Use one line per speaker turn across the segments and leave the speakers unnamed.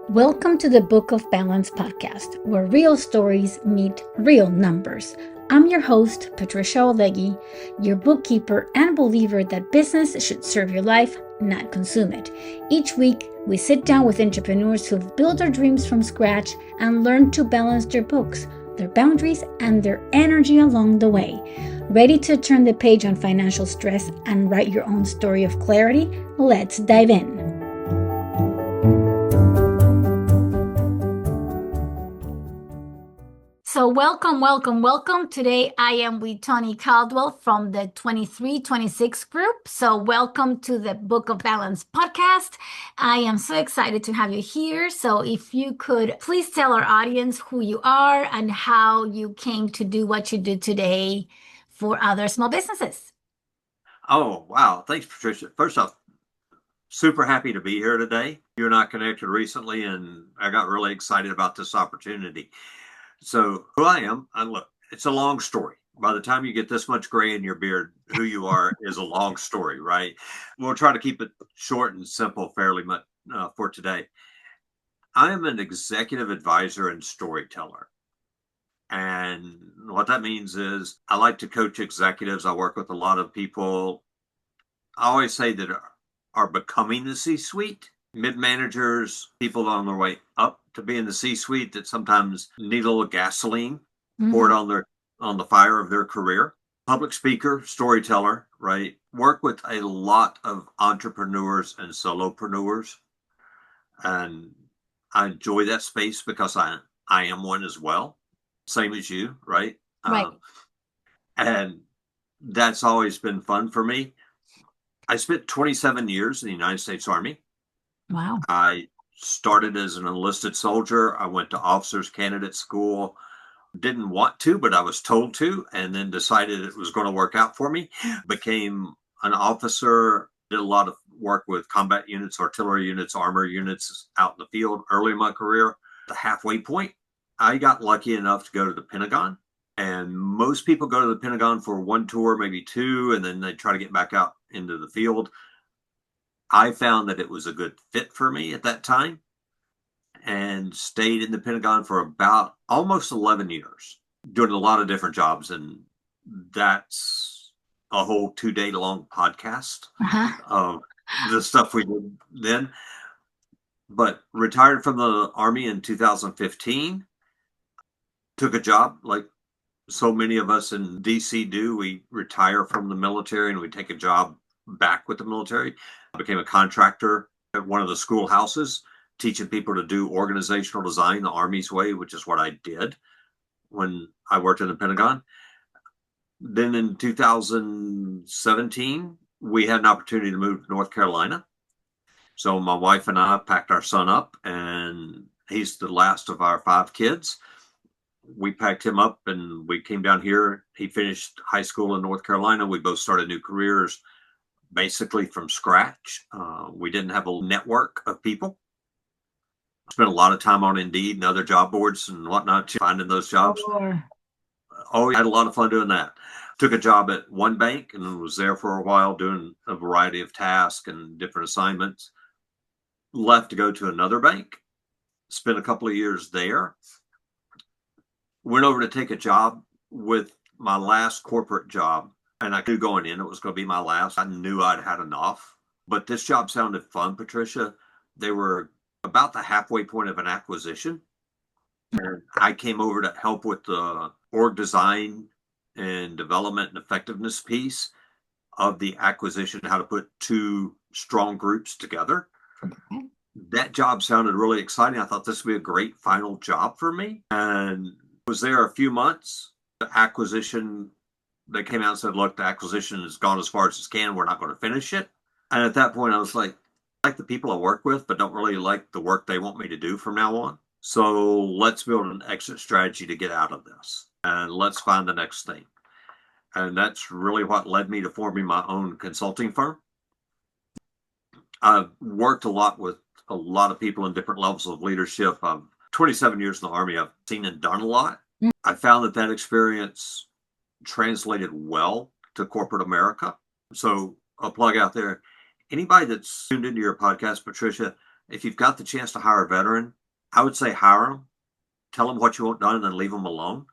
Welcome to the Book of Balance podcast, where real stories meet real numbers. I'm your host, Patricia Olegui, your bookkeeper and believer that business should serve your life, not consume it. Each week, we sit down with entrepreneurs who've built their dreams from scratch and learned to balance their books, their boundaries, and their energy along the way. Ready to turn the page on financial stress and write your own story of clarity? Let's dive in. So welcome. Today I am with Tony Caldwell from the 2326 group. So welcome to the Book of Balance podcast. I am so excited to have you here. So if you could please tell our audience who you are and how you came to do what you do today for other small businesses.
Oh, wow. Thanks, Patricia. First off, super happy to be here today. You and I connected recently, and I got really excited about this opportunity. So who I am, look, it's a long story. By the time you get this much gray in your beard, who you are is a long story, right? We'll try to keep it short and simple fairly much for today. I am an executive advisor and storyteller. And what that means is I like to coach executives. I work with a lot of people. I always say that are becoming the C-suite, mid-managers, people on their way up to be in the C-suite that sometimes need a little gasoline poured on the fire of their career. Public speaker, storyteller, right? Work with a lot of entrepreneurs and solopreneurs. And I enjoy that space because I am one as well. Same as you, right?
Right.
And that's always been fun for me. I spent 27 years in the United States Army.
Wow.
I started as an enlisted soldier. I went to officers candidate school. Didn't want to, but I was told to, and then decided it was going to work out for me. Became an officer, did a lot of work with combat units, artillery units, armor units out in the field early in my career. The halfway point, I got lucky enough to go to the Pentagon. And most people go to the Pentagon for one tour, maybe two, and then they try to get back out into the field. I found that it was a good fit for me at that time and stayed in the Pentagon for about almost 11 years, doing a lot of different jobs. And that's a whole 2-day long podcast of the stuff we did then. But retired from the Army in 2015, took a job like so many of us in DC do. We retire from the military and we take a job back with the military. I became a contractor at one of the schoolhouses, teaching people to do organizational design the Army's way, which is what I did when I worked in the Pentagon. Then in 2017, we had an opportunity to move to North Carolina. So my wife and I packed our son up, and he's the last of our 5 kids. We packed him up and we came down here. He finished high school in North Carolina. We both started new careers basically from scratch. We didn't have a network of people. Spent a lot of time on Indeed and other job boards and whatnot, finding those jobs. Oh, I had a lot of fun doing that. Took a job at one bank and was there for a while doing a variety of tasks and different assignments. Left to go to another bank. Spent a couple of years there. Went over to take a job with my last corporate job. And I knew going in it was going to be my last. I knew I'd had enough. But this job sounded fun, Patricia. They were about the halfway point of an acquisition. And I came over to help with the org design and development and effectiveness piece of the acquisition, how to put 2 strong groups together. Okay. That job sounded really exciting. I thought this would be a great final job for me. And was there a few months. The acquisition, they came out and said, look, the acquisition has gone as far as it can. We're not going to finish it. And at that point, I was like the people I work with, but don't really like the work they want me to do from now on. So let's build an exit strategy to get out of this. And let's find the next thing. And that's really what led me to forming my own consulting firm. I've worked a lot with a lot of people in different levels of leadership. I've 27 years in the Army. I've seen and done a lot. I found that experience translated well to corporate America. So a plug out there. Anybody that's tuned into your podcast, Patricia, if you've got the chance to hire a veteran, I would say hire them, tell them what you want done, and then leave them alone.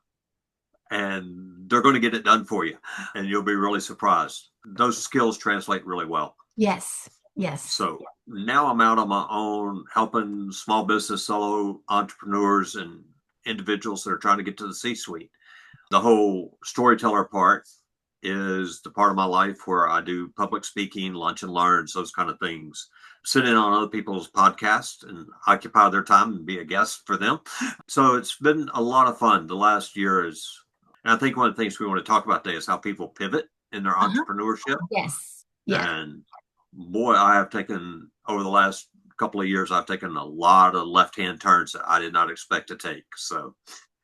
And they're going to get it done for you. And you'll be really surprised. Those skills translate really well.
Yes. Yes.
So now I'm out on my own, helping small business solo entrepreneurs and individuals that are trying to get to the C-suite. The whole storyteller part is the part of my life where I do public speaking, lunch and learns, those kind of things. Sit in on other people's podcasts and occupy their time and be a guest for them. So it's been a lot of fun. The last year and I think one of the things we want to talk about today is how people pivot in their entrepreneurship.
Yes. Yes.
And boy, I have taken, over the last couple of years, I've taken a lot of left-hand turns that I did not expect to take. So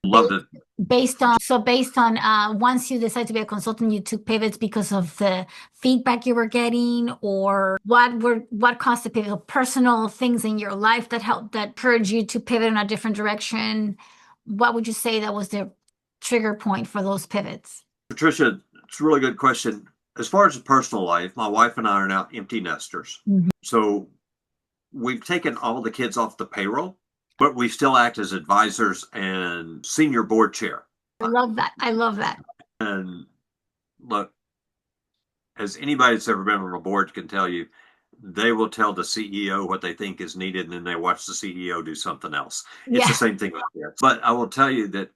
loved it.
Based on once you decide to be a consultant, you took pivots because of the feedback you were getting, or what caused the pivot? Personal things in your life that encouraged you to pivot in a different direction. What would you say that was the trigger point for those pivots?
Patricia, it's a really good question. As far as the personal life, my wife and I are now empty nesters.
Mm-hmm.
So we've taken all the kids off the payroll, but we still act as advisors and senior board chair.
I love that. I love that.
And look, as anybody that's ever been on a board can tell you, they will tell the CEO what they think is needed, and then they watch the CEO do something else. It's the same thing with kids. But I will tell you that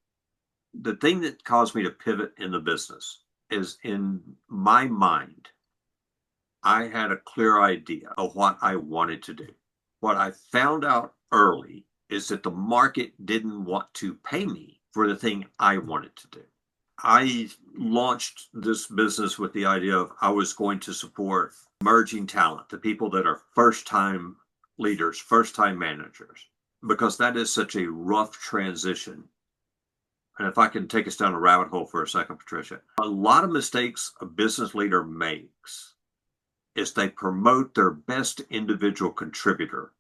the thing that caused me to pivot in the business is, in my mind, I had a clear idea of what I wanted to do. What I found out early is that the market didn't want to pay me for the thing I wanted to do. I launched this business with the idea of I was going to support emerging talent, the people that are first-time leaders, first-time managers, because that is such a rough transition. And if I can take us down a rabbit hole for a second, Patricia, a lot of mistakes a business leader makes is they promote their best individual contributor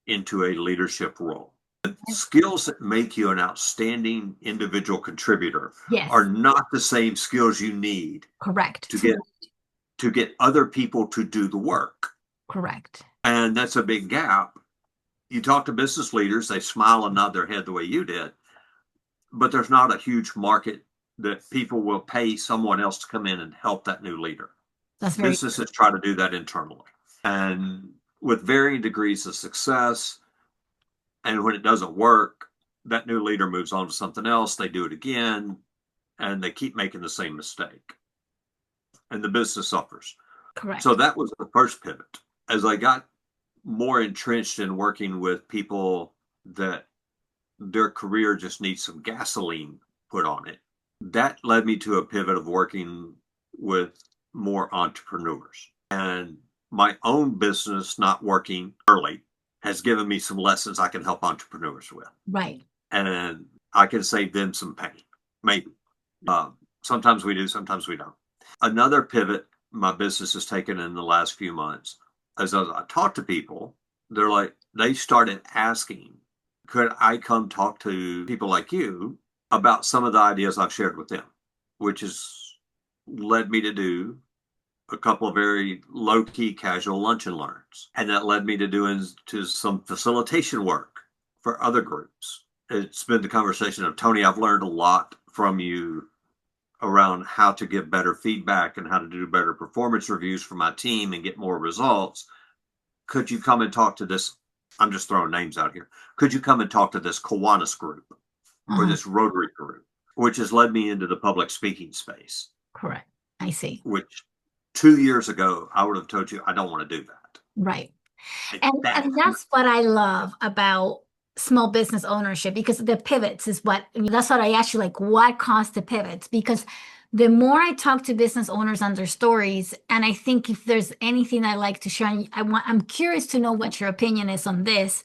into a leadership role. The skills that make you an outstanding individual contributor are not the same skills you need.
Correct.
To get other people to do the work.
Correct.
And that's a big gap. You talk to business leaders, they smile and nod their head the way you did, but there's not a huge market that people will pay someone else to come in and help that new leader. Businesses try to do that internally, and with varying degrees of success. And when it doesn't work, that new leader moves on to something else. They do it again, and they keep making the same mistake. And the business suffers.
Correct.
So that was the first pivot. As I got more entrenched in working with people that their career just needs some gasoline put on it, that led me to a pivot of working with more entrepreneurs. And my own business not working early has given me some lessons I can help entrepreneurs with.
Right.
And I can save them some pain, maybe. Sometimes we do, sometimes we don't. Another pivot my business has taken in the last few months, as I talk to people, they started asking, could I come talk to people like you about some of the ideas I've shared with them, which has led me to do a couple of very low-key casual lunch and learns. And that led me to some facilitation work for other groups. It's been the conversation of, Tony, I've learned a lot from you around how to give better feedback and how to do better performance reviews for my team and get more results. Could you come and talk to this? I'm just throwing names out here. Could you come and talk to this Kiwanis group or this Rotary group, which has led me into the public speaking space?
Correct. I see.
Which 2 years ago, I would have told you I don't want to do that.
Right. And that's what I love about small business ownership, because the pivots is that's what I asked you, like, what caused the pivots? Because the more I talk to business owners and their stories, and I think if there's anything I like to share, I'm curious to know what your opinion is on this,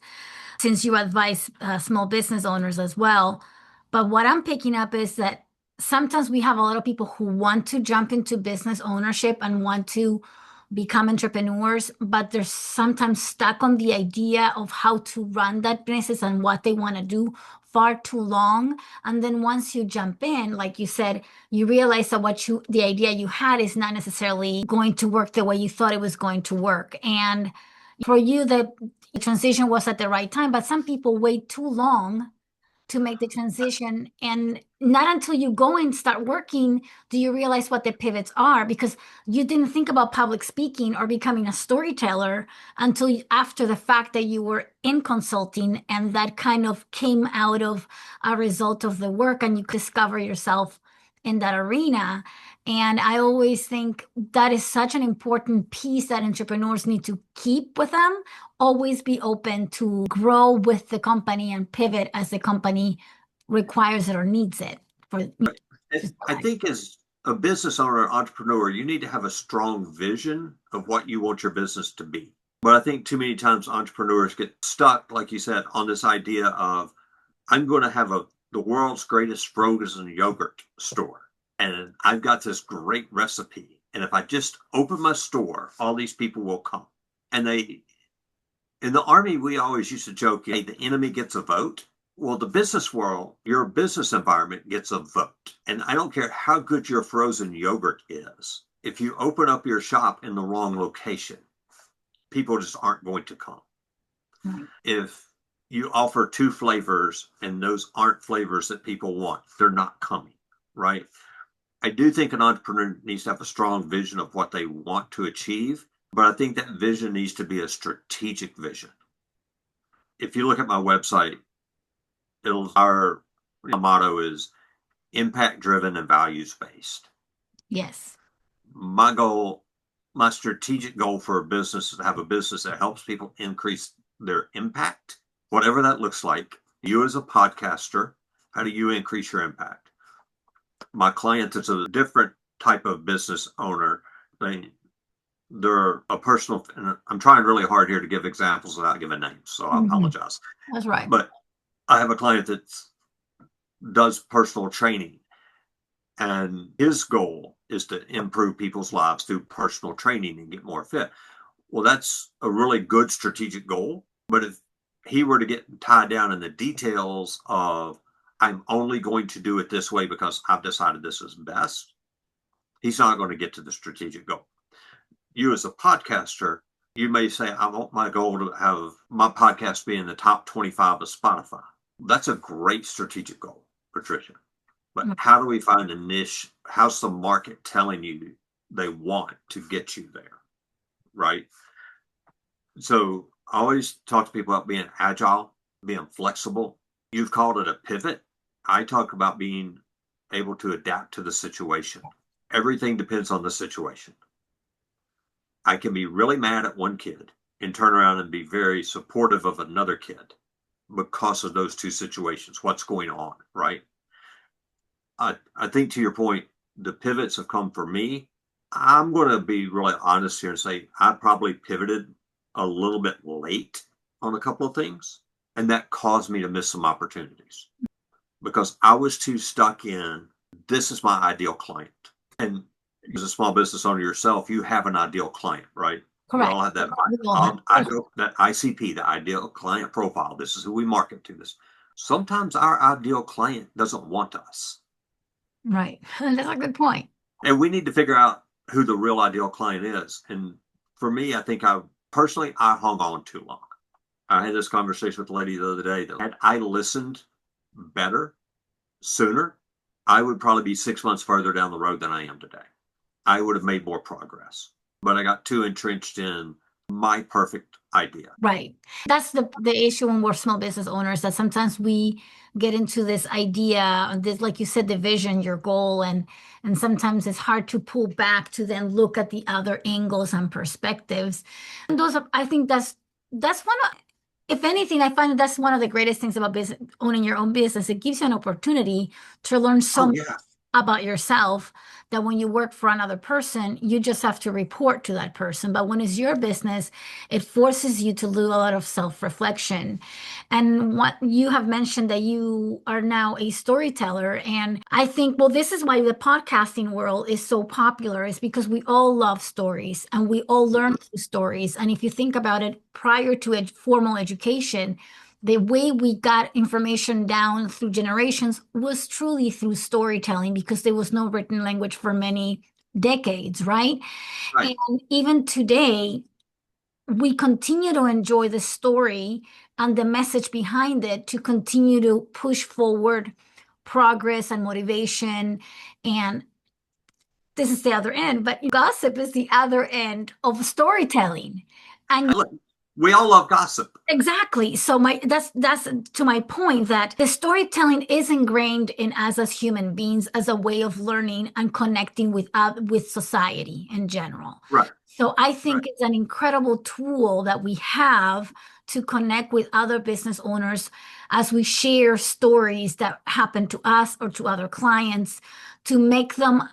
since you advise small business owners as well. But what I'm picking up is that sometimes we have a lot of people who want to jump into business ownership and want to become entrepreneurs, but they're sometimes stuck on the idea of how to run that business and what they want to do far too long. And then once you jump in, like you said, you realize that the idea you had is not necessarily going to work the way you thought it was going to work. And for you, the transition was at the right time, but some people wait too long to make the transition. And not until you go and start working do you realize what the pivots are, because you didn't think about public speaking or becoming a storyteller until after the fact that you were in consulting, and that kind of came out of a result of the work, and you discover yourself in that arena. And I always think that is such an important piece that entrepreneurs need to keep with them. Always be open to grow with the company and pivot as the company requires it or needs it.
I think as a business owner, entrepreneur, you need to have a strong vision of what you want your business to be. But I think too many times entrepreneurs get stuck, like you said, on this idea of, I'm going to have the world's greatest frozen yogurt store. And I've got this great recipe. And if I just open my store, all these people will come. And in the Army, we always used to joke, hey, the enemy gets a vote. Well, the business world, your business environment gets a vote. And I don't care how good your frozen yogurt is. If you open up your shop in the wrong location, people just aren't going to come.
Right.
If you offer 2 flavors and those aren't flavors that people want, they're not coming, right? I do think an entrepreneur needs to have a strong vision of what they want to achieve, but I think that vision needs to be a strategic vision. If you look at my website, our motto is impact driven and values based.
Yes.
My strategic goal for a business is to have a business that helps people increase their impact, whatever that looks like. You as a podcaster, how do you increase your impact? My client is a different type of business owner. They're a personal, and I'm trying really hard here to give examples without giving names, so I apologize.
That's right.
But I have a client that does personal training, and his goal is to improve people's lives through personal training and get more fit. Well, that's a really good strategic goal. But if he were to get tied down in the details of, I'm only going to do it this way because I've decided this is best, he's not going to get to the strategic goal. You as a podcaster, you may say, I want my goal to have my podcast be in the top 25 of Spotify. That's a great strategic goal, Patricia. But how do we find a niche? How's the market telling you they want to get you there, right? So I always talk to people about being agile, being flexible. You've called it a pivot. I talk about being able to adapt to the situation. Everything depends on the situation. I can be really mad at one kid and turn around and be very supportive of another kid because of those 2 situations, what's going on, right? I think to your point, the pivots have come for me. I'm going to be really honest here and say I probably pivoted a little bit late on a couple of things, and that caused me to miss some opportunities because I was too stuck in, this is my ideal client. And as a small business owner yourself, you have an ideal client, right?
Correct.
We all have that. That ICP, the ideal client profile. This is who we market to. This. Sometimes our ideal client doesn't want us.
Right. That's a good point.
And we need to figure out who the real ideal client is. And for me, I think I hung on too long. I had this conversation with a lady the other day that had I listened better sooner, I would probably be 6 months further down the road than I am today. I would have made more progress, but I got too entrenched in my perfect idea.
Right. That's the issue when we're small business owners, that sometimes we get into this idea, this, like you said, the vision, your goal, and sometimes it's hard to pull back to then look at the other angles and perspectives. And I think that's one of, if anything, I find that's one of the greatest things about business, owning your own business. It gives you an opportunity to learn so much about yourself that when you work for another person, you just have to report to that person. But when it's your business, it forces you to do a lot of self-reflection. And what you have mentioned that you are now a storyteller. And I think, well, this is why the podcasting world is so popular, is because we all love stories and we all learn through stories. And if you think about it, prior to formal education, the way we got information down through generations was truly through storytelling, because there was no written language for many decades, right? And even today, we continue to enjoy the story and the message behind it to continue to push forward progress and motivation. And this is the other end, but gossip is the other end of storytelling. And
Look, we all love gossip.
exactly. So that's to my point that the storytelling is ingrained in us as human beings as a way of learning and connecting with society in general.
Right.
So I
Right.
think it's an incredible tool that we have to connect with other business owners as we share stories that happen to us or to other clients to make them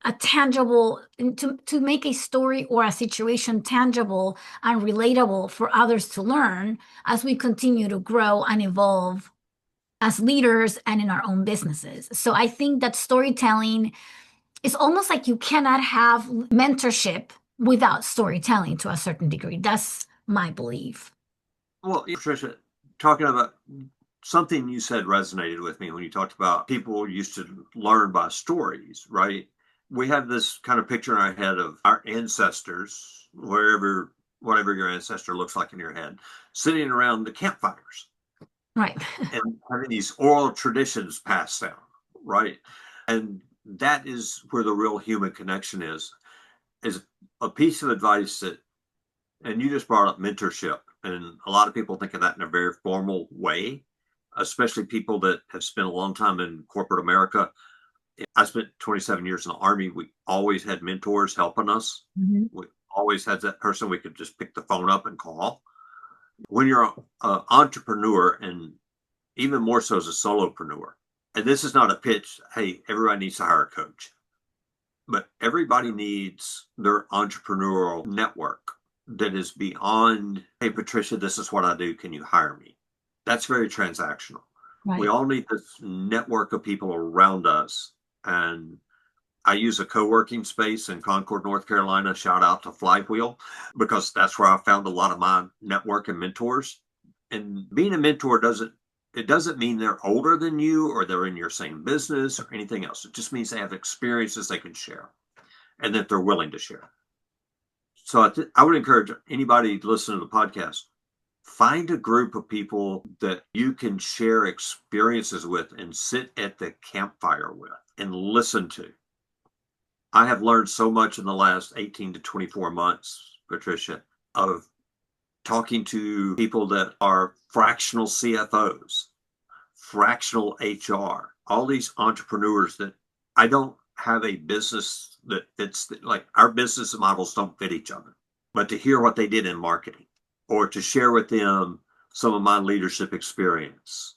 a tangible to make a story or a situation tangible and relatable for others to learn as we continue to grow and evolve as leaders and in our own businesses. So I think that storytelling is almost like you cannot have mentorship without storytelling to a certain degree. That's my belief.
Well, Patricia, talking about something you said resonated with me when you talked about people used to learn by stories, right? We have this kind of picture in our head of our ancestors, whatever your ancestor looks like in your head, sitting around the campfires
Right.
and having these oral traditions passed down, right? And that is where the real human connection is a piece of advice that, and you just brought up mentorship, and a lot of people think of that in a very formal way, especially people that have spent a long time in corporate America. I spent 27 years in the Army. We always had mentors helping us.
Mhm.
We always had that person we could just pick the phone up and call. When you're an entrepreneur, and even more so as a solopreneur, and this is not a pitch, hey, everybody needs to hire a coach, but everybody needs their entrepreneurial network that is beyond, hey, Patricia, this is what I do. Can you hire me? That's very transactional.
Right.
We all need this network of people around us. And I use a co-working space in Concord, North Carolina. Shout out to Flywheel, because that's where I found a lot of my network and mentors. And being a mentor doesn't mean they're older than you or they're in your same business or anything else. It just means they have experiences they can share and that they're willing to share. So I would encourage anybody to listen to the podcast, find a group of people that you can share experiences with and sit at the campfire with and listen to. I have learned so much in the last 18 to 24 months, Patricia, of talking to people that are fractional CFOs, fractional HR, all these entrepreneurs that I don't have a business that fits, like our business models don't fit each other, but to hear what they did in marketing or to share with them some of my leadership experience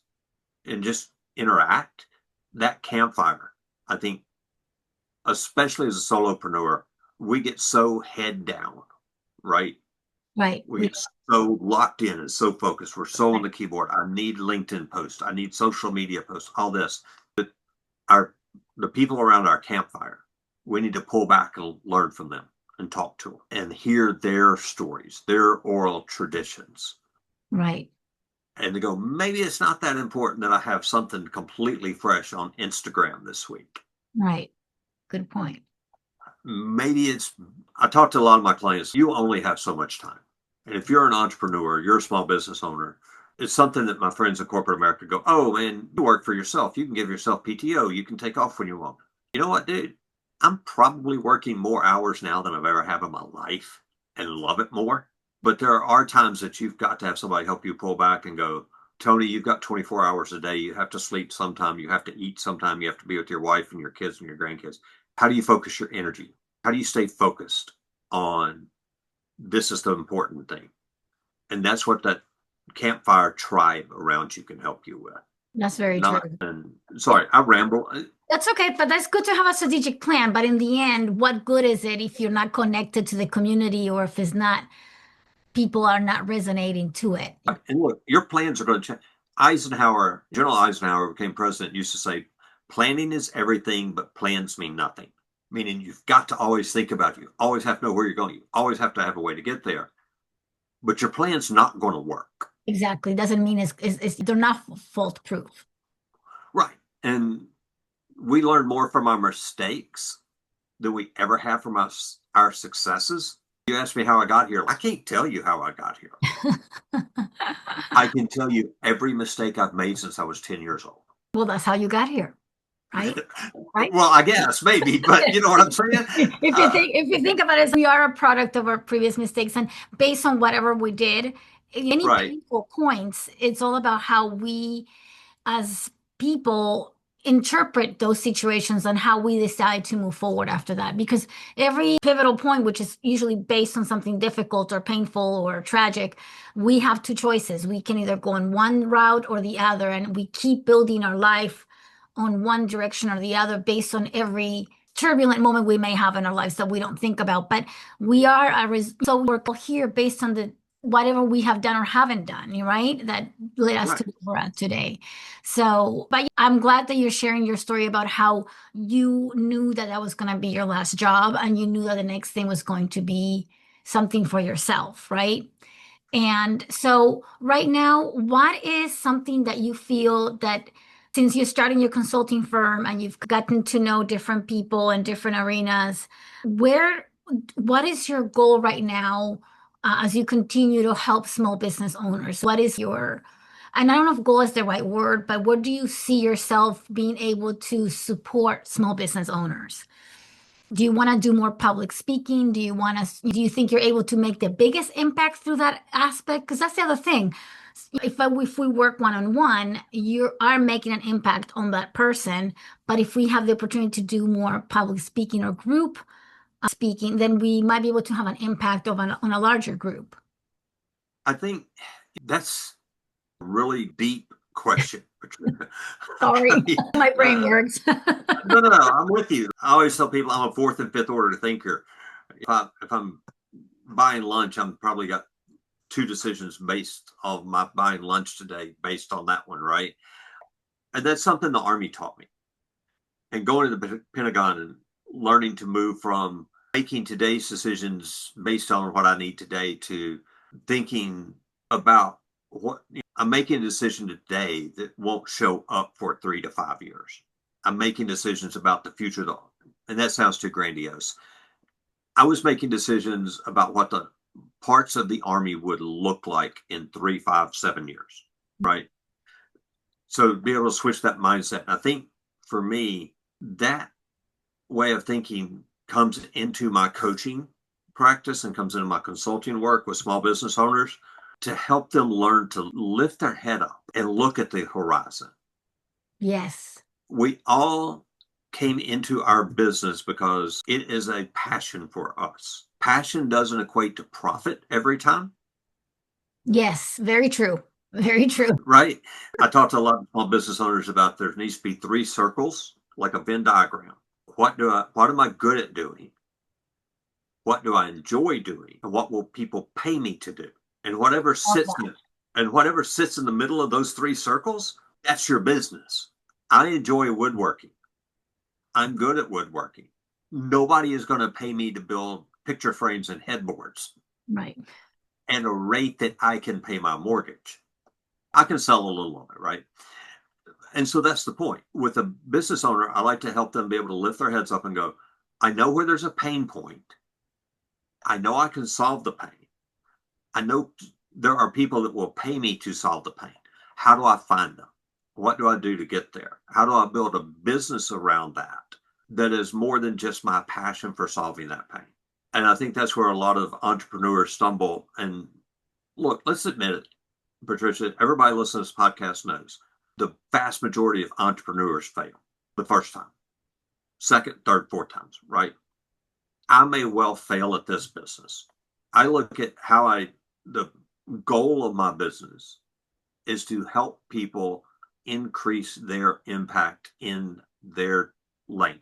and just interact, that campfire, I think, especially as a solopreneur, we get so head down, right?
Right.
We get so locked in and so focused. We're so on the keyboard. I need LinkedIn posts. I need social media posts, all this. But the people around our campfire, we need to pull back and learn from them and talk to them and hear their stories, their oral traditions.
Right.
And to go, maybe it's not that important that I have something completely fresh on Instagram this week.
Right. Good point.
Maybe I talk to a lot of my clients, you only have so much time. And if you're an entrepreneur, you're a small business owner, it's something that my friends in corporate America go, oh man, you work for yourself. You can give yourself PTO. You can take off when you want. You know what, dude? I'm probably working more hours now than I've ever had in my life and love it more. But there are times that you've got to have somebody help you pull back and go, Tony, you've got 24 hours a day. You have to sleep sometime. You have to eat sometime. You have to be with your wife and your kids and your grandkids. How do you focus your energy? How do you stay focused on this is the important thing? And that's what that campfire tribe around you can help you with.
That's very
Not,
true.
and sorry, I ramble.
That's okay, but that's good to have a strategic plan. But in the end, what good is it if you're not connected to the community or if it's not, people are not resonating to it?
And look, your plans are going to change. General Eisenhower became president, used to say, planning is everything, but plans mean nothing. Meaning you've got to always think about it. You always have to know where you're going. You always have to have a way to get there. But your plan's not going to work.
Exactly. Doesn't mean they're not fault proof.
Right. And we learn more from our mistakes than we ever have from our successes. You asked me how I got here. I can't tell you how I got here. I can tell you every mistake I've made since I was 10 years old.
Well, that's how you got here, right? Right?
Well, I guess maybe, but you know what I'm saying?
If you think about it, we are a product of our previous mistakes, and based on whatever we did, any
Right.
painful points, it's all about how we as people interpret those situations and how we decide to move forward after that. Because every pivotal point, which is usually based on something difficult or painful or tragic, we have two choices. We can either go in one route or the other, and we keep building our life on one direction or the other based on every turbulent moment we may have in our lives that we don't think about. But we are so we're here based on the whatever we have done or haven't done, right? That led us
Right.
to where we're at today. So, but I'm glad that you're sharing your story about how you knew that that was going to be your last job and you knew that the next thing was going to be something for yourself, right? And so, right now, what is something that you feel that since you're starting your consulting firm and you've gotten to know different people in different arenas, where, what is your goal right now as you continue to help small business owners? What is your, and I don't know if goal is the right word, but where do you see yourself being able to support small business owners? Do you want to do more public speaking? Do you think you're able to make the biggest impact through that aspect? Because that's the other thing. If we work one-on-one, you are making an impact on that person. But if we have the opportunity to do more public speaking or group speaking, then we might be able to have an impact on a larger group.
I think that's a really deep question, Patricia.
Sorry, my brain works.
No, I'm with you. I always tell people I'm a fourth and fifth order thinker. If I'm buying lunch, I'm probably got two decisions based on my buying lunch today, based on that one, right? And that's something the Army taught me. And going to the Pentagon and learning to move from making today's decisions based on what I need today to thinking about what I'm making a decision today that won't show up for 3 to 5 years. I'm making decisions about the future, and that sounds too grandiose. I was making decisions about what the parts of the Army would look like in 3, 5, 7 years, right? So be able to switch that mindset. I think for me, that way of thinking comes into my coaching practice and comes into my consulting work with small business owners to help them learn to lift their head up and look at the horizon.
Yes.
We all came into our business because it is a passion for us. Passion doesn't equate to profit every time.
Yes, very true. Very true.
Right? I talked to a lot of small business owners about there needs to be 3 circles, like a Venn diagram. What am I good at doing? What do I enjoy doing? And what will people pay me to do? And whatever sits in the middle of those 3 circles, that's your business. I enjoy woodworking. I'm good at woodworking. Nobody is going to pay me to build picture frames and headboards.
Right.
At a rate that I can pay my mortgage. I can sell a little of it, right? And so that's the point. With a business owner, I like to help them be able to lift their heads up and go, I know where there's a pain point. I know I can solve the pain. I know there are people that will pay me to solve the pain. How do I find them? What do I do to get there? How do I build a business around that is more than just my passion for solving that pain? And I think that's where a lot of entrepreneurs stumble. And look, let's admit it, Patricia, everybody listening to this podcast knows the vast majority of entrepreneurs fail the first time, second, third, fourth times, right? I may well fail at this business. I look at the goal of my business is to help people increase their impact in their lane.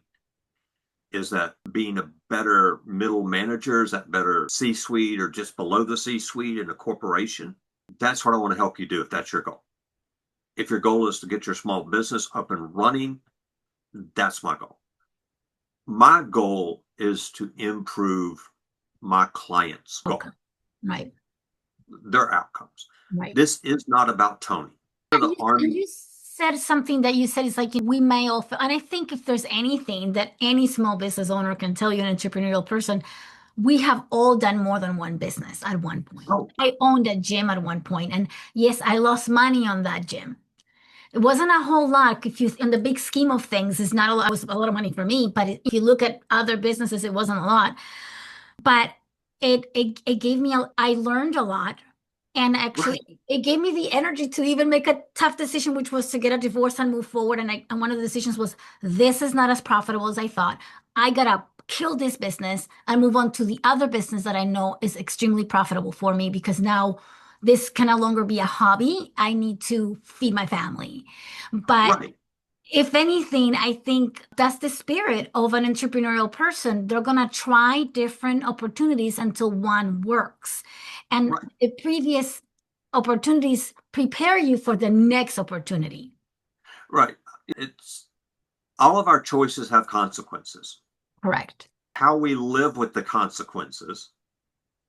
Is that being a better middle manager? Is that better C-suite or just below the C-suite in a corporation? That's what I want to help you do if that's your goal. If your goal is to get your small business up and running, that's my goal. My goal is to improve my clients' goal.
Okay. Right.
Their outcomes.
Right.
This is not about Tony.
You said something that you said is like we may all, and I think if there's anything that any small business owner can tell you, an entrepreneurial person, We have all done more than one business at one point.
Oh,
I owned a gym at one point, and yes, I lost money on that gym. It wasn't a whole lot. If you, in the big scheme of things, it's not a lot. It was a lot of money for me, but if you look at other businesses, it wasn't a lot. But it gave me I learned a lot, and
right,
actually it gave me the energy to even make a tough decision, which was to get a divorce and move forward. And one of the decisions was, this is not as profitable as I thought. I gotta kill this business and move on to the other business that I know is extremely profitable for me, because now this can no longer be a hobby. I need to feed my family. But
right,
if anything, I think that's the spirit of an entrepreneurial person. They're going to try different opportunities until one works. And
right,
the previous opportunities prepare you for the next opportunity.
right. It's all of our choices have consequences.
Correct.
How we live with the consequences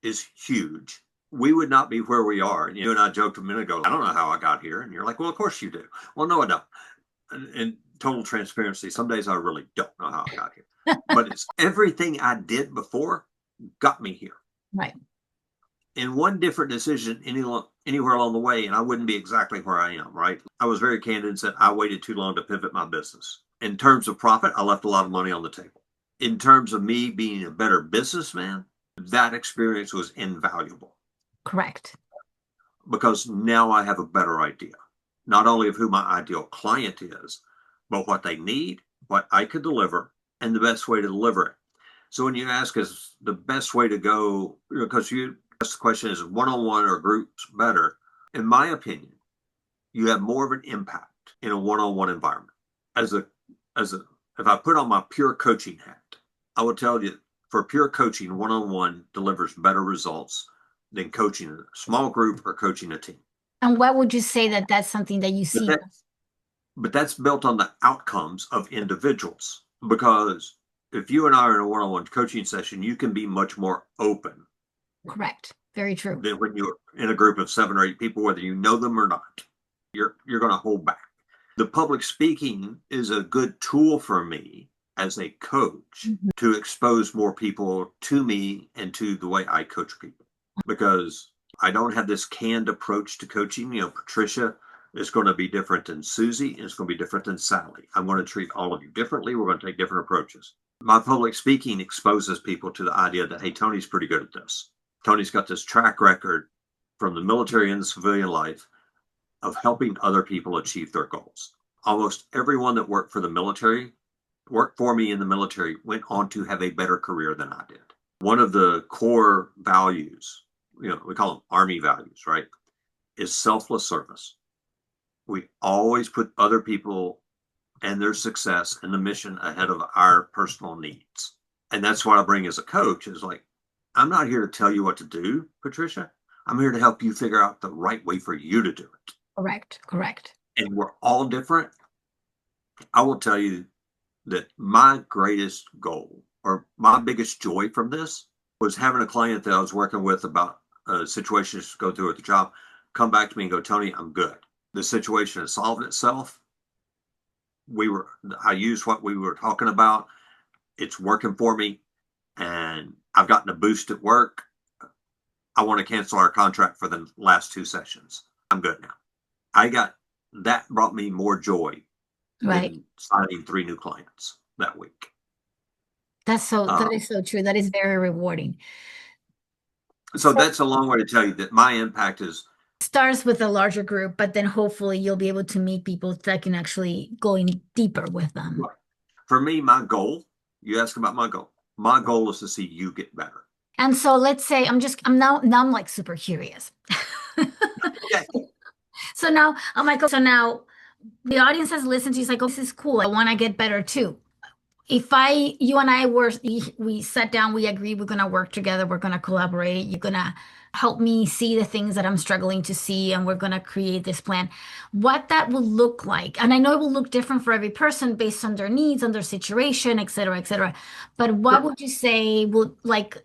is huge. We would not be where we are. And you and I joked a minute ago, I don't know how I got here. And you're like, well, of course you do. Well, no, I don't. In total transparency, some days I really don't know how I got here. But it's everything I did before got me here.
Right.
In one different decision anywhere along the way, and I wouldn't be exactly where I am, right? I was very candid and said I waited too long to pivot my business. In terms of profit, I left a lot of money on the table. In terms of me being a better businessman, that experience was invaluable
Correct.
because now I have a better idea, not only of who my ideal client is, but what they need, what I could deliver, and the best way to deliver it. So when you ask us the best way to go, because you ask the question, is one-on-one or groups better? In my opinion, you have more of an impact in a one-on-one environment. As a if I put on my pure coaching hat, I will tell you, for pure coaching, one-on-one delivers better results than coaching a small group or coaching a team.
And what would you say that that's something that you
But
see?
that but that's built on the outcomes of individuals. Because if you and I are in a one-on-one coaching session, you can be much more open
Correct. Very true.
than when you're in a group of 7 or 8 people, whether you know them or not. You're going to hold back. The public speaking is a good tool for me as a coach
Mhm.
to expose more people to me and to the way I coach people, because I don't have this canned approach to coaching. Patricia is going to be different than Susie, and it's going to be different than Sally. I'm going to treat all of you differently. We're going to take different approaches. My public speaking exposes people to the idea that, hey, Tony's pretty good at this. Tony's got this track record from the military and the civilian life of helping other people achieve their goals. Almost everyone that worked for me in the military, went on to have a better career than I did. One of the core values, we call them Army values, right, is selfless service. We always put other people and their success and the mission ahead of our personal needs. And that's what I bring as a coach, is like, I'm not here to tell you what to do, Patricia. I'm here to help you figure out the right way for you to do it.
Correct. Correct.
And we're all different. I will tell you that my greatest goal, or my biggest joy from this, was having a client that I was working with about a situation to go through at the job come back to me and go, Tony, I'm good. The situation has solved itself. I used what we were talking about. It's working for me, and I've gotten a boost at work. I want to cancel our contract for the last 2 sessions. I'm good now. That brought me more joy
Right.
than signing 3 new clients that week.
That is so true. That is very rewarding.
So that's a long way to tell you that my impact is
Starts with a larger group, but then hopefully you'll be able to meet people that can actually go in deeper with them.
for me, my goal. You ask about my goal. My goal is to see you get better.
And so let's say I'm like super curious.
Okay.
So now I'm like, so now the audience has listened to you. It's like, oh, this is cool. I want to get better too. You and I we sat down, we agreed we're going to work together, we're going to collaborate, you're going to help me see the things that I'm struggling to see, and we're going to create this plan. What that will look like, and I know it will look different for every person based on their needs, on their situation, et cetera, et cetera. But what would you say would, like,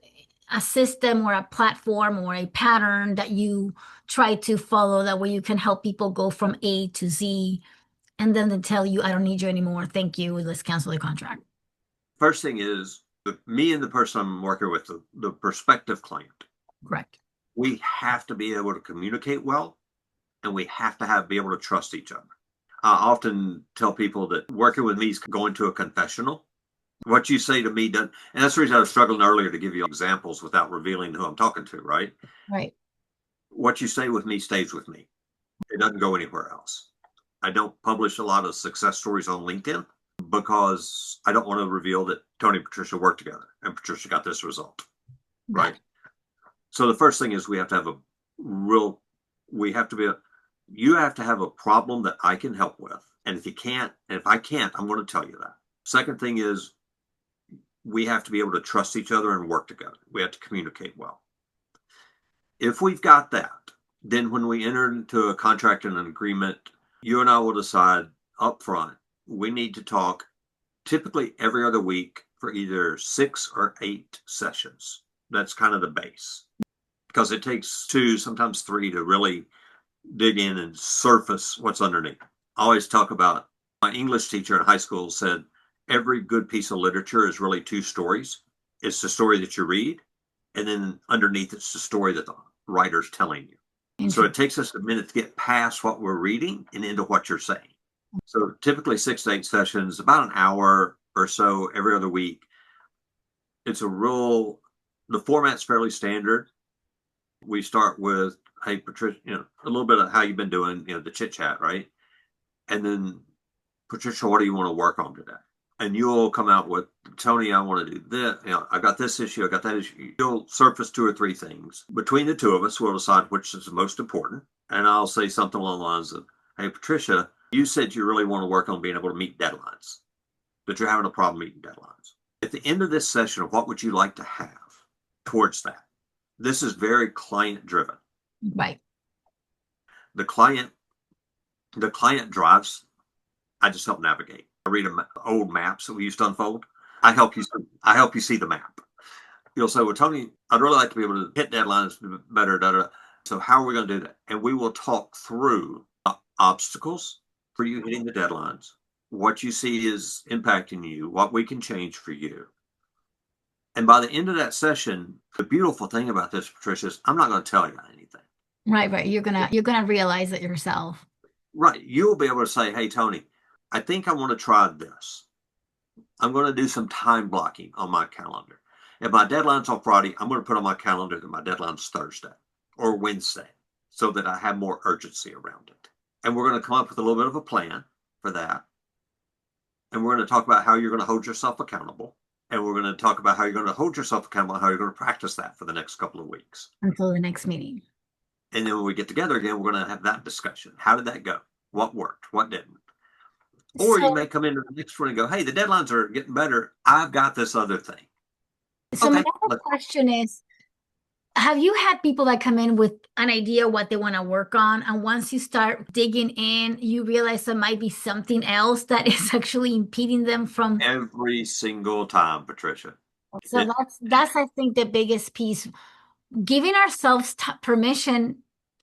a system or a platform or a pattern that you try to follow, that way you can help people go from A to Z, and then they tell you, I don't need you anymore, thank you, let's cancel the contract?
First thing is, Me and the person I'm working with, the prospective client,
Correct.
we have to be able to communicate well, and we have to be able to trust each other. I often tell people that working with me is going to a confessional. What you say to me doesn't, and that's the reason I was struggling earlier to give you examples without revealing who I'm talking to, right?
Right.
What you say with me stays with me. It doesn't go anywhere else. I don't publish a lot of success stories on LinkedIn because I don't want to reveal that Tony and Patricia worked together and Patricia got this result, right? So the first thing is we have to have you have to have a problem that I can help with. And if I can't, I'm going to tell you that. Second thing is we have to be able to trust each other and work together. We have to communicate well. If we've got that, then when we enter into a contract and an agreement, you and I will decide up front, we need to talk typically every other week for either 6 or 8 sessions. That's kind of the base, because it takes 2, sometimes 3 to really dig in and surface what's underneath. I always talk about, my English teacher in high school said, every good piece of literature is really 2 stories. It's the story that you read, and then underneath it's the story that the writer's telling you. So it takes us a minute to get past what we're reading and into what you're saying. So typically 6 to 8 sessions, about an hour or so every other week. The format's fairly standard. We start with, hey, Patricia, a little bit of how you've been doing, the chit chat, right? And then, Patricia, what do you want to work on today? And you'll come out with, Tony, I want to do this. I got this issue. I got that issue. You'll surface 2 or 3 things. Between the 2 of us, we'll decide which is the most important. And I'll say something along the lines of, hey, Patricia, you said you really want to work on being able to meet deadlines, that you're having a problem meeting deadlines. At the end of this session, what would you like to have towards that? This is very client driven.
Right.
The client drives. I just help navigate. I read old maps that we used to unfold. I help you see the map. You'll say, well, Tony, I'd really like to be able to hit deadlines better. Da, da, da. So how are we going to do that? And we will talk through obstacles for you hitting the deadlines, what you see is impacting you, what we can change for you. And by the end of that session, the beautiful thing about this, Patricia, is I'm not going to tell you anything.
Right. You're gonna realize it yourself.
Right. You'll be able to say, hey, Tony, I think I want to try this. I'm going to do some time blocking on my calendar. If my deadline's on Friday, I'm going to put on my calendar that my deadline's Thursday or Wednesday so that I have more urgency around it. And we're going to come up with a little bit of a plan for that. And we're going to talk about how you're going to hold yourself accountable. And we're going to talk about how you're going to hold yourself accountable and how you're going to practice that for the next couple of weeks.
Until the next meeting.
And then when we get together again, we're going to have that discussion. How did that go? What worked? What didn't? Or you may come into the next one and go, hey, the deadlines are getting better. I've got this other thing.
So my next question is, have you had people that come in with an idea what they want to work on, and once you start digging in, you realize there might be something else that is actually impeding them from?
Every single time, Patricia.
So that's I think the biggest piece, giving ourselves permission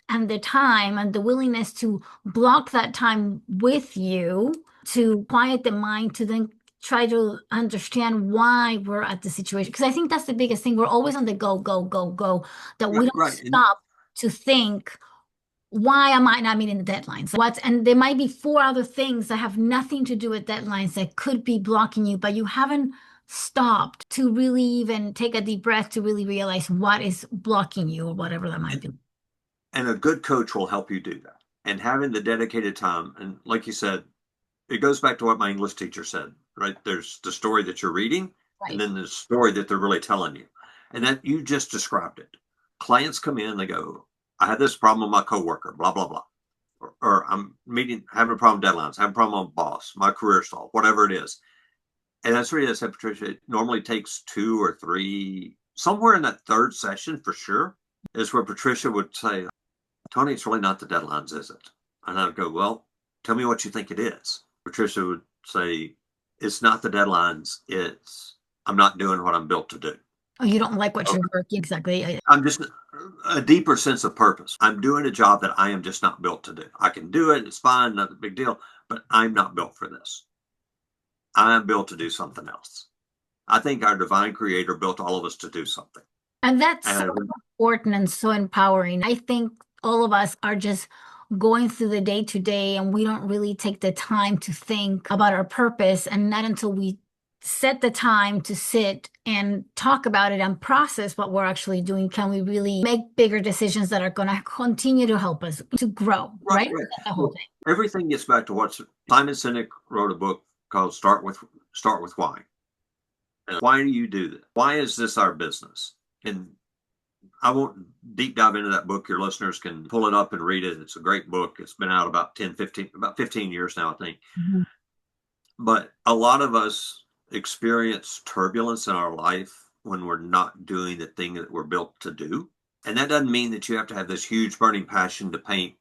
and the time and the willingness to block that time with you to quiet the mind, to then try to understand why we're at the situation. Because I think that's the biggest thing. We're always on the go, that we don't stop to think, why am I not meeting the deadlines? And there might be 4 other things that have nothing to do with deadlines that could be blocking you, but you haven't stopped to really even take a deep breath to really realize what is blocking you or whatever that might be.
And a good coach will help you do that. And having the dedicated time, and like you said, it goes back to what my English teacher said, right? There's the story that you're reading, and then the story that they're really telling you. And that you just described it. Clients come in, they go, I had this problem with my coworker, blah, blah, blah. Or I'm having a problem with deadlines, having a problem with boss, my career stall, whatever it is. And that's what I said, Patricia, it normally takes 2 or 3, somewhere in that 3rd session for sure, is where Patricia would say, Tony, it's really not the deadlines, is it? And I'd go, well, tell me what you think it is. Patricia would say, it's not the deadlines, it's I'm not doing what I'm built to do.
Oh, you don't like what you're working, exactly.
I'm just a deeper sense of purpose. I'm doing a job that I am just not built to do. I can do it, it's fine, not a big deal, but I'm not built for this. I'm built to do something else. I think our divine creator built all of us to do something.
And that's so
And
important and so empowering. I think all of us are just going through the day to day and we don't really take the time to think about our purpose. And not until we set the time to sit and talk about it and process what we're actually doing can we really make bigger decisions that are going to continue to help us to grow, right?
right.
That's the whole thing.
Everything gets back to what Simon Sinek wrote a book called Start with Why. And why do you do this? Why is this our business? And I won't deep dive into that book. Your listeners can pull it up and read it. It's a great book. It's been out about 15 years now, I think.
Mm-hmm.
But a lot of us experience turbulence in our life when we're not doing the thing that we're built to do. And that doesn't mean that you have to have this huge burning passion to paint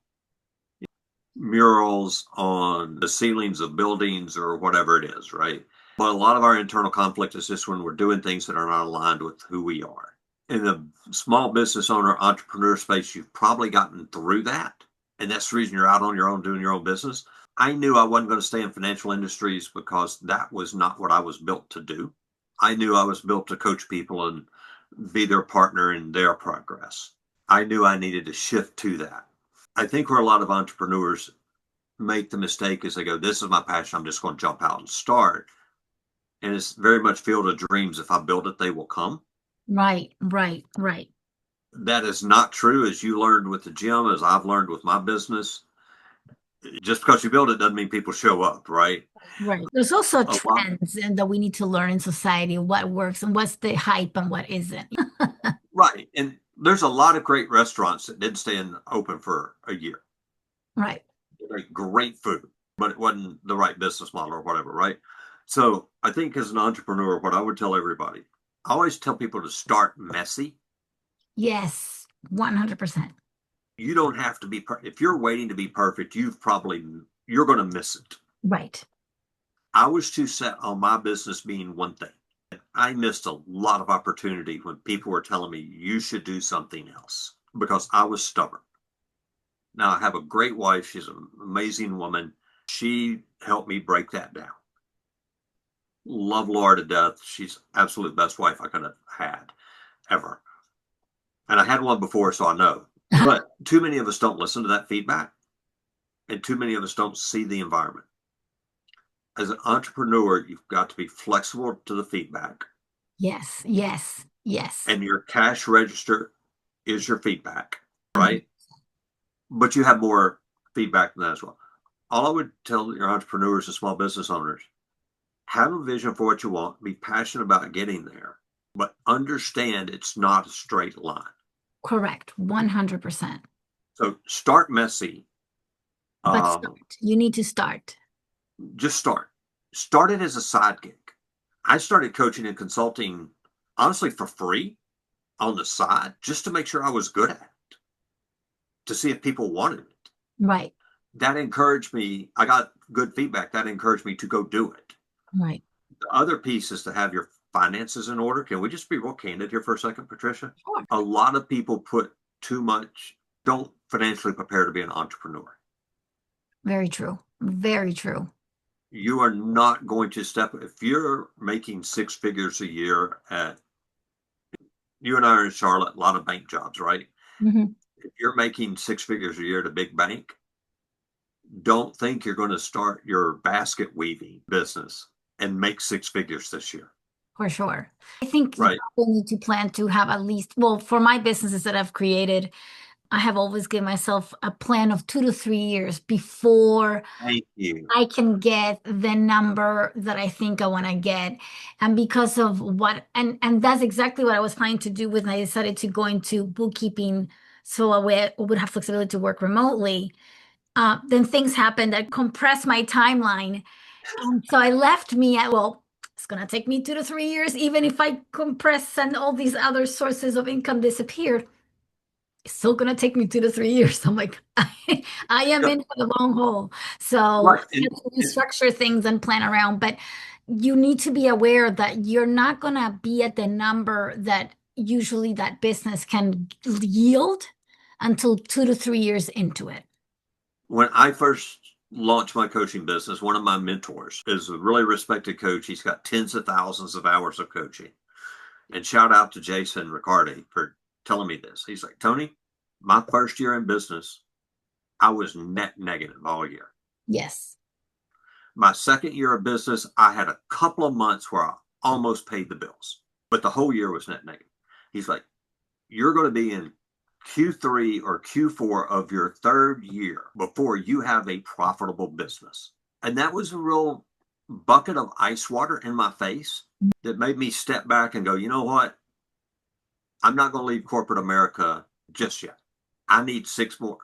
murals on the ceilings of buildings or whatever it is, right? But a lot of our internal conflict is just when we're doing things that are not aligned with who we are. In the small business owner, entrepreneur space, you've probably gotten through that. And that's the reason you're out on your own doing your own business. I knew I wasn't going to stay in financial industries because that was not what I was built to do. I knew I was built to coach people and be their partner in their progress. I knew I needed to shift to that. I think where a lot of entrepreneurs make the mistake is they go, this is my passion, I'm just going to jump out and start. And it's very much field of dreams. If I build it, they will come.
Right.
That is not true, as you learned with the gym, as I've learned with my business. Just because you build it doesn't mean people show up, right?
Right. There's also trends and that we need to learn in society what works and what's the hype and what isn't.
Right. And there's a lot of great restaurants that didn't stay open for a year.
Right.
Like great food, but it wasn't the right business model or whatever, right? So I think as an entrepreneur, what I would tell everybody, I always tell people to start messy.
Yes, 100%.
You don't have to be if you're waiting to be perfect, you're going to miss it.
Right.
I was too set on my business being one thing. I missed a lot of opportunity when people were telling me you should do something else because I was stubborn. Now I have a great wife. She's an amazing woman. She helped me break that down. Love Laura to death. She's absolute best wife I could have had ever. And I had one before, so I know. But too many of us don't listen to that feedback. And too many of us don't see the environment. As an entrepreneur, you've got to be flexible to the feedback.
Yes.
And your cash register is your feedback, right? But you have more feedback than that as well. All I would tell your entrepreneurs and small business owners, have a vision for what you want, be passionate about getting there, but understand it's not a straight line.
Correct. 100%.
So start messy.
But start. You need to start.
Just start. Start it as a side gig. I started coaching and consulting, honestly, for free on the side, just to make sure I was good at it, to see if people wanted it.
Right.
That encouraged me. I got good feedback. That encouraged me to go do it.
Right.
The other piece is to have your finances in order. Can we just be real candid here for a second, Patricia?
Sure.
A lot of people put too much, don't financially prepare to be an entrepreneur.
Very true. Very true.
You are not going to if you're making 6 figures a year you and I are in Charlotte, a lot of bank jobs, right?
Mm-hmm.
If you're making 6 figures a year at a big bank, don't think you're going to start your basket weaving business and make 6 figures this year.
For sure. I think
right.
You need to plan to have at least, well, for my businesses that I've created, I have always given myself a plan of 2 to 3 years before I can get the number that I think I want to get. And because of and that's exactly what I was planning to do when I decided to go into bookkeeping. So I would have flexibility to work remotely. Then things happened that compressed my timeline. And so I left me at, it's going to take me 2 to 3 years, even if I compress and all these other sources of income disappeared. It's still going to take me 2 to 3 years. I'm like, I am in for the long haul. So you structure things and plan around, but you need to be aware that you're not going to be at the number that usually that business can yield until 2 to 3 years into it.
When I first launch my coaching business, one of my mentors is a really respected coach. He's got tens of thousands of hours of coaching. And shout out to Jason Riccardi for telling me this. He's like, Tony, my first year in business, I was net negative all year.
Yes.
My second year of business, I had a couple of months where I almost paid the bills, but the whole year was net negative. He's like, you're going to be in Q3 or Q4 of your third year before you have a profitable business. And that was a real bucket of ice water in my face that made me step back and go, you know what? I'm not going to leave corporate America just yet. I need 6 more.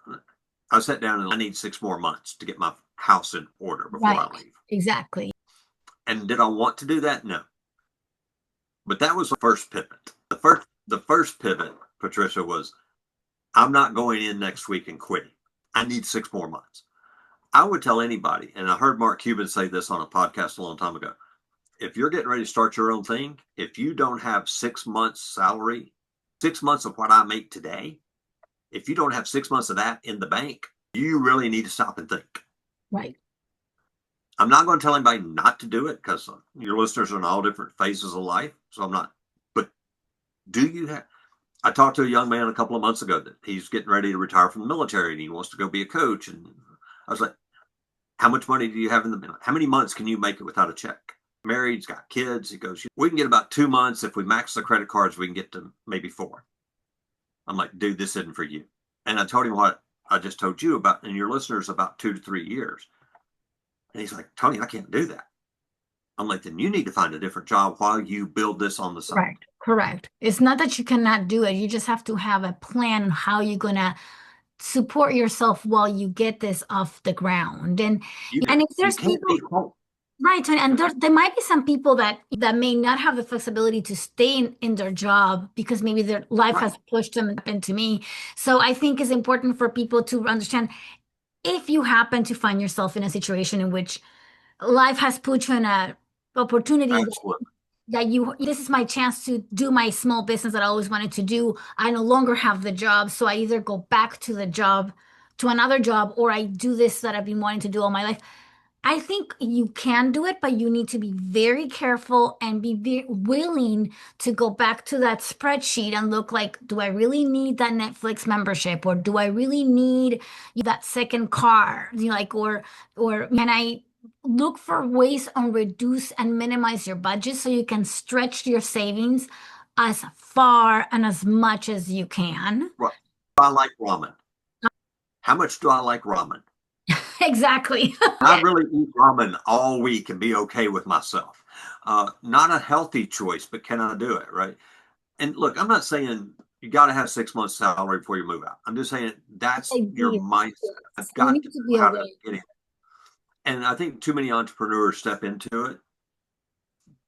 I sat down and I need 6 more months to get my house in order before I leave.
Exactly.
And did I want to do that? No. But that was the first pivot. The first pivot, Patricia, was I'm not going in next week and quitting. I need 6 more months. I would tell anybody, and I heard Mark Cuban say this on a podcast a long time ago, if you're getting ready to start your own thing, if you don't have 6 months salary, 6 months of what I make today, if you don't have 6 months of that in the bank, you really need to stop and think.
Right.
I'm not going to tell anybody not to do it because your listeners are in all different phases of life. So I'm not, but do you have, I talked to a young man a couple of months ago that he's getting ready to retire from the military and he wants to go be a coach. And I was like, how much money do you have in the, how many months can you make it without a check? Married, he's got kids. He goes, we can get about 2 months. If we max the credit cards, we can get to maybe 4. I'm like, dude, this isn't for you. And I told him what I just told you about, and your listeners, about 2 to 3 years. And he's like, Tony, I can't do that. I'm like, then you need to find a different job while you build this on the side.
Right. Correct. It's not that you cannot do it. You just have to have a plan on how you're going to support yourself while you get this off the ground. And if there's people, right, Tony, and there might be some people that may not have the flexibility to stay in their job because maybe their life has pushed them into me. So I think it's important for people to understand if you happen to find yourself in a situation in which life has put you in a opportunity that this is my chance to do my small business that I always wanted to do. I no longer have the job, so I either go back to the job, to another job, or I do this that I've been wanting to do all my life. I think you can do it, but you need to be very careful and be willing to go back to that spreadsheet and look like, do I really need that Netflix membership, or do I really need that second car? Or can I look for ways on reduce and minimize your budget so you can stretch your savings as far and as much as you can?
Right. I like ramen. How much do I like ramen?
Exactly.
I really eat ramen all week and be okay with myself. Not a healthy choice, but can I do it? Right. And look, I'm not saying you got to have 6 months salary before you move out. I'm just saying that's your mindset. I've got to know how to get it. And I think too many entrepreneurs step into it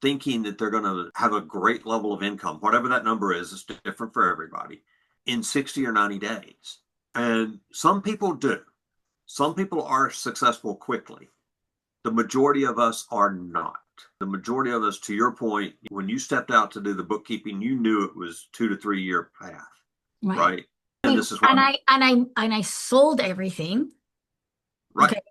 thinking that they're going to have a great level of income, whatever that number is, it's different for everybody, in 60 or 90 days. And some people do. Some people are successful quickly. The majority of us are not. The majority of us, to your point, when you stepped out to do the bookkeeping, you knew it was 2 to 3 year path, right?
And this is what I sold everything,
right?
Okay?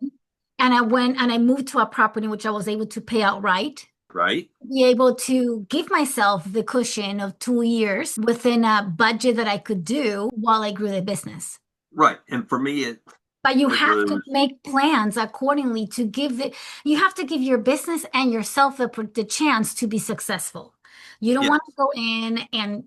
And I went and I moved to a property which I was able to pay outright.
Right.
Be able to give myself the cushion of 2 years within a budget that I could do while I grew the business.
Right. And for me,
but you have to make plans accordingly to you have to give your business and yourself the chance to be successful. You don't want to go in and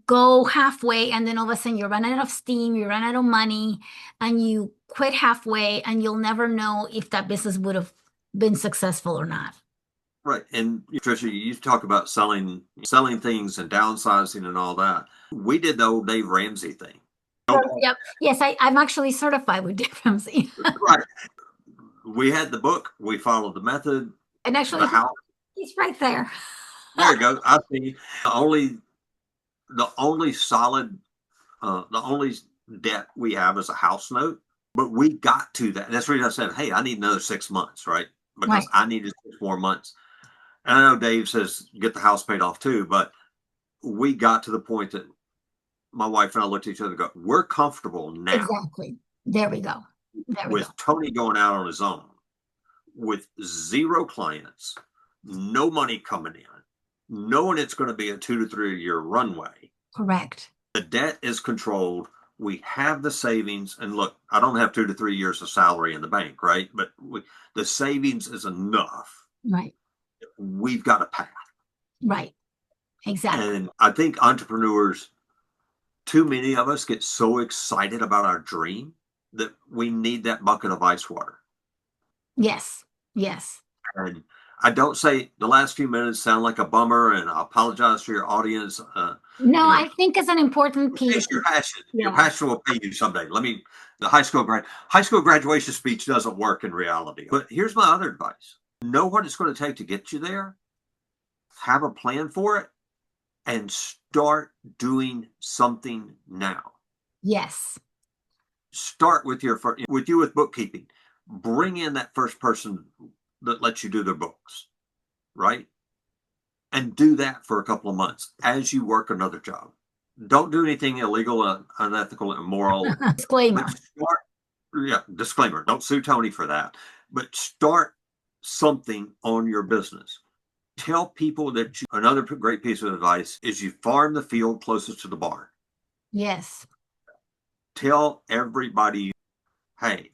go halfway and then all of a sudden you run out of steam, you run out of money, and you quit halfway, and you'll never know if that business would have been successful or not.
Right. And Tricia, you talk about selling things and downsizing and all that. We did the old Dave Ramsey thing.
Yep. Yes, I'm actually certified with Dave Ramsey.
Right. We had the book. We followed the method.
And actually, he's right there.
There you go. I see. The only solid, the only debt we have is a house note. But we got to that. And that's the reason I said, hey, I need another 6 months, right? Because I needed 6 more months. And I know Dave says get the house paid off too, but we got to the point that my wife and I looked at each other and go, we're comfortable now.
Exactly. There we go.
With Tony going out on his own. with 0 clients, no money coming in, knowing it's going to be a 2 to 3 year runway.
Correct.
The debt is controlled. We have the savings. And look, I don't have 2 to 3 years of salary in the bank, right? But the savings is enough.
Right.
We've got a path.
Right. Exactly.
And I think entrepreneurs, too many of us get so excited about our dream that we need that bucket of ice water.
Yes. Yes.
And I don't say the last few minutes sound like a bummer, and I apologize to your audience.
No, I think it's an important piece.
Your passion. Yeah. Your passion will pay you someday. The high school graduation speech doesn't work in reality. But here's my other advice. Know what it's going to take to get you there. Have a plan for it, and start doing something now.
Yes.
Start with with bookkeeping. Bring in that first person that lets you do their books, right? And do that for a couple of months as you work another job. Don't do anything illegal, unethical, immoral.
Disclaimer.
Disclaimer. Don't sue Tony for that. But start something on your business. Tell people that another great piece of advice is you farm the field closest to the barn.
Yes.
Tell everybody, hey,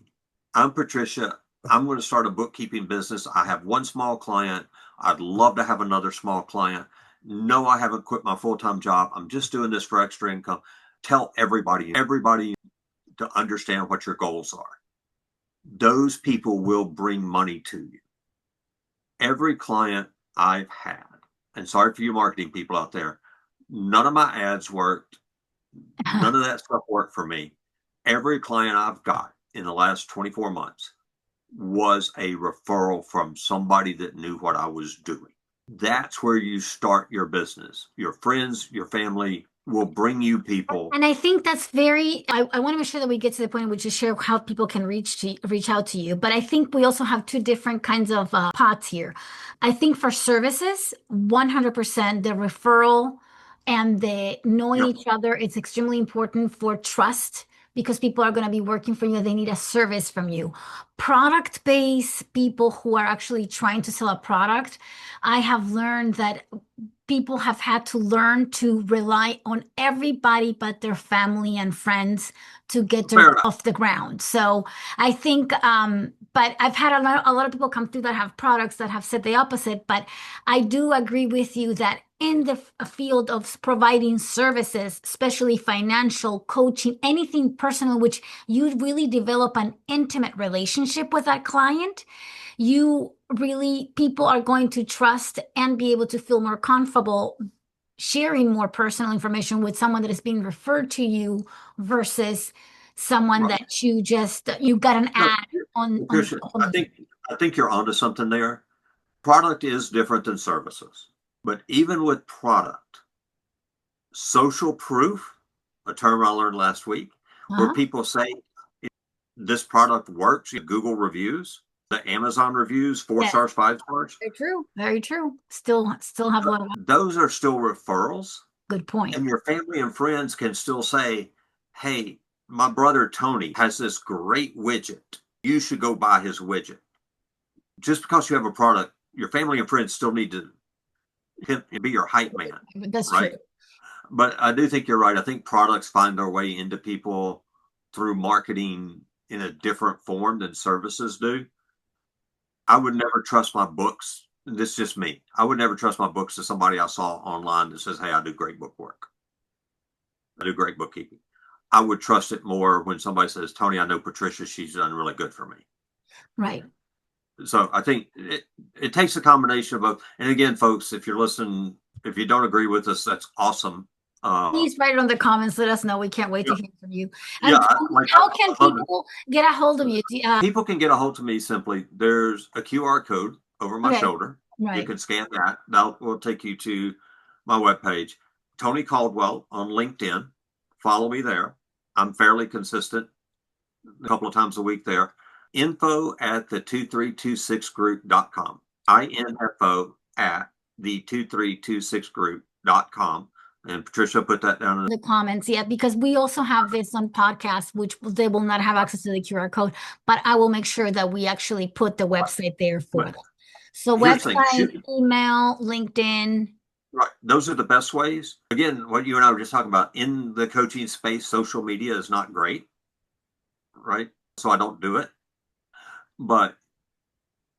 I'm Patricia. I'm going to start a bookkeeping business. I have one small client. I'd love to have another small client. No, I haven't quit my full-time job. I'm just doing this for extra income. Tell everybody to understand what your goals are. Those people will bring money to you. Every client I've had, and sorry for you marketing people out there, none of my ads worked. None of that stuff worked for me. Every client I've got in the last 24 months was a referral from somebody that knew what I was doing. That's where you start your business. Your friends, your family will bring you people.
And I think that's I want to make sure that we get to the point in which you share how people can reach out to you. But I think we also have two different kinds of pots here. I think for services, 100% the referral and the knowing each other, it's extremely important for trust because people are going to be working for you. They need a service from you. Product-based people who are actually trying to sell a product, I have learned that people have had to learn to rely on everybody but their family and friends to get off the ground. So I think, but I've had a lot of people come through that have products that have said the opposite. But I do agree with you that in the field of providing services, especially financial coaching, anything personal, which you really develop an intimate relationship with that client, people are going to trust and be able to feel more comfortable sharing more personal information with someone that is being referred to you versus someone that you got an ad on.
I think you're onto something there. Product is different than services, but even with product, social proof, a term I learned last week, where people say this product works, Google reviews, the Amazon reviews, 4 stars, 5 stars.
Very true. Very true. Still have a lot of
those are still referrals.
Good point.
And your family and friends can still say, hey, my brother Tony has this great widget. You should go buy his widget. Just because you have a product, your family and friends still need to be your hype man.
That's right? True.
But I do think you're right. I think products find their way into people through marketing in a different form than services do. I would never trust my books. This is just me. I would never trust my books to somebody I saw online that says, hey, I do great book work. I do great bookkeeping. I would trust it more when somebody says, Tony, I know Patricia, she's done really good for me.
Right.
So I think it takes a combination of both. And again, folks, if you're listening, if you don't agree with us, that's awesome.
Please write it on the comments. Let us know. We can't wait to hear from you. And how can people get a hold of you?
People can get a hold of me simply. There's a QR code over my shoulder. Right. You can scan that. That will take you to my webpage. Tony Caldwell on LinkedIn. Follow me there. I'm fairly consistent, a couple of times a week there. info@the2326group.com. info@the2326group.com. And Patricia put that down in
the comments, yeah, because we also have this on podcast, which they will not have access to the QR code, but I will make sure that we actually put the website there for
Right.
them. So
Here's the thing,
website, email, LinkedIn.
right. Those are the best ways. Again, what you and I were just talking about in the coaching space, social media is not great, right? So I don't do it.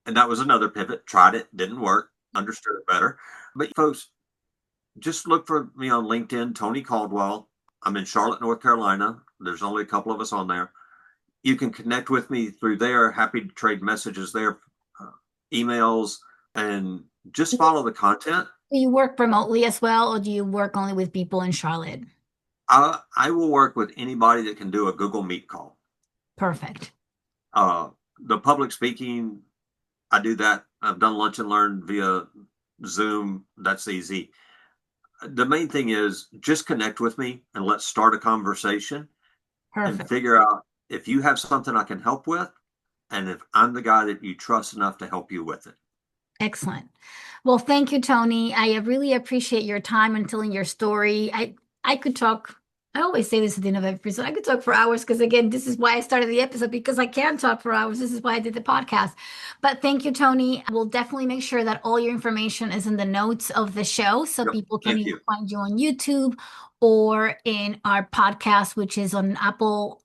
And that was another pivot. Tried it, didn't work, understood it better. But folks, just look for me on LinkedIn, Tony Caldwell. I'm in Charlotte, North Carolina. There's only a couple of us on there. You can connect with me through there. Happy to trade messages there, emails, and just follow the content.
Do you work remotely as well, or do you work only with people in Charlotte?
I will work with anybody that can do a Google Meet call.
Perfect.
The public speaking, I do that. I've done lunch and learn via Zoom. That's easy. The main thing is just connect with me and let's start a conversation.
Perfect.
And figure out if you have something I can help with, and if I'm the guy that you trust enough to help you with it.
Excellent. Well, thank you, Tony. I really appreciate your time and telling your story. I could talk. I always say this at the end of every episode. I could talk for hours because, again, this is why I started the episode, because I can talk for hours. This is why I did the podcast. But thank you, Tony. We'll definitely make sure that all your information is in the notes of the show so
Yep,
people can
thank
either
you.
find you on YouTube or in our podcast, which is on Apple,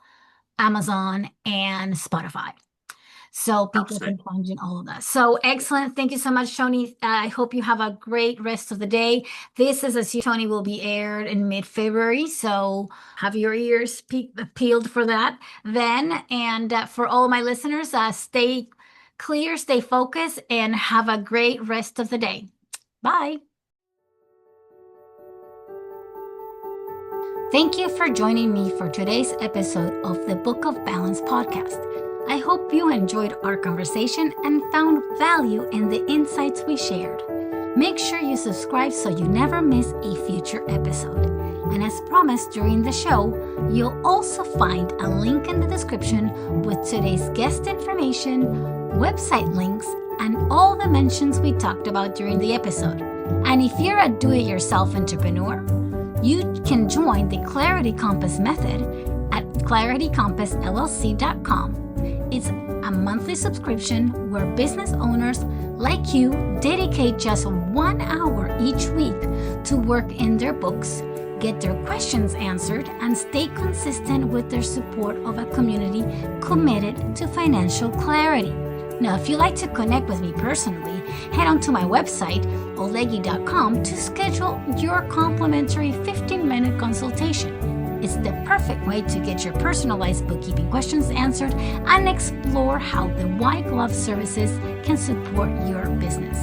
Amazon, and Spotify. So people can
Outstanding.
find you in all of that. So excellent. Thank you so much, Tony. I hope you have a great rest of the day. This is, as you, Tony, will be aired in mid-February. So have your ears peeled for that then. And for all my listeners, stay clear, stay focused, and have a great rest of the day. Bye. Thank you for joining me for today's episode of the Book of Balance podcast. I hope you enjoyed our conversation and found value in the insights we shared. Make sure you subscribe so you never miss a future episode. And as promised during the show, you'll also find a link in the description with today's guest information, website links, and all the mentions we talked about during the episode. And if you're a do-it-yourself entrepreneur, you can join the Clarity Compass method at claritycompassllc.com. It's a monthly subscription where business owners like you dedicate just 1 hour each week to work in their books, get their questions answered, and stay consistent with their support of a community committed to financial clarity. Now, if you'd like to connect with me personally, head on to my website, oleggy.com, to schedule your complimentary 15-minute consultation. It's the perfect way to get your personalized bookkeeping questions answered and explore how the white glove services can support your business.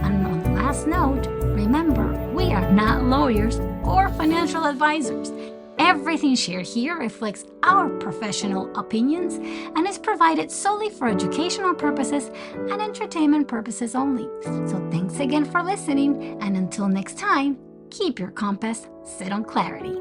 And on the last note, remember, we are not lawyers or financial advisors. Everything shared here reflects our professional opinions and is provided solely for educational purposes and entertainment purposes only. So thanks again for listening, and until next time, keep your compass set on clarity.